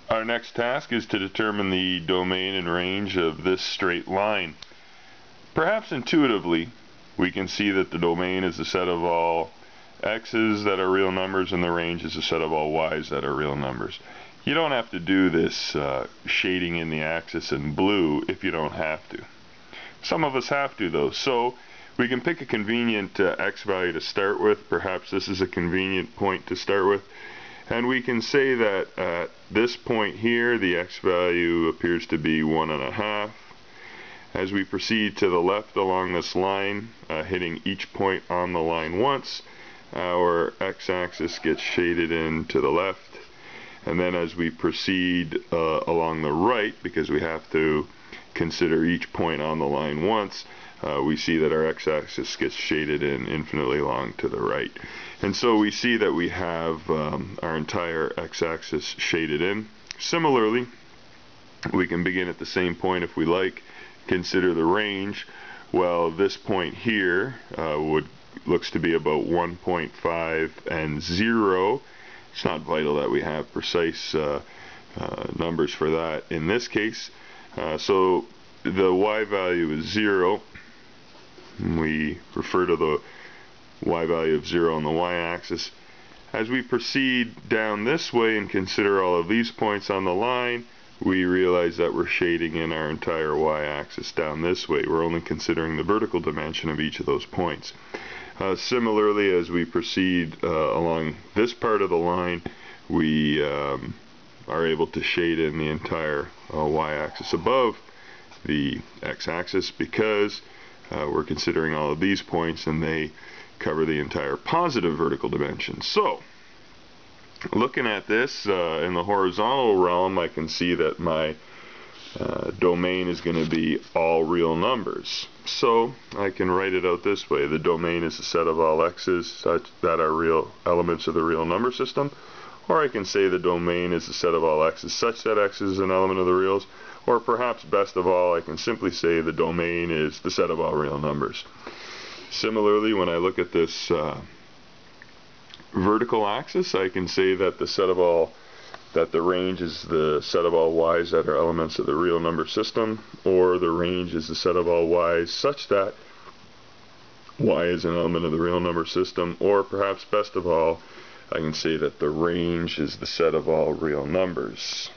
Our next task is to determine the domain and range of this straight line. Perhaps intuitively, we can see that the domain is a set of all x's that are real numbers and the range is a set of all y's that are real numbers. You don't have to do this shading in the axis in blue if you don't have to. Some of us have to though, so we can pick a convenient x value to start with. Perhaps this is a convenient point to start with. And we can say that at this point here, the x value appears to be 1.5. As we proceed to the left along this line, hitting each point on the line once, our x-axis gets shaded in to the left. And then as we proceed along the right, because we have to consider each point on the line once, we see that our x-axis gets shaded in infinitely long to the right. And so we see that we have our entire x-axis shaded in. Similarly, we can begin at the same point if we like, consider the range. Well, this point here looks to be about 1.5 and 0. It's not vital that we have precise numbers for that in this case. So the y value is 0. We refer to the y value of 0 on the y-axis. As we proceed down this way and consider all of these points on the line, we realize that we're shading in our entire y-axis down this way. We're only considering the vertical dimension of each of those points. Similarly, as we proceed along this part of the line, we are able to shade in the entire y-axis above the x-axis because we're considering all of these points and they cover the entire positive vertical dimension. So, looking at this in the horizontal realm, I can see that my domain is going to be all real numbers. So I can write it out this way. The domain is a set of all x's such that are real elements of the real number system. Or I can say the domain is a set of all x's such that x is an element of the reals. Or perhaps best of all, I can simply say the domain is the set of all real numbers. Similarly, when I look at this vertical axis, I can say that the range is the set of all y's that are elements of the real number system, or the range is the set of all y's such that y is an element of the real number system, or perhaps best of all, I can say that the range is the set of all real numbers.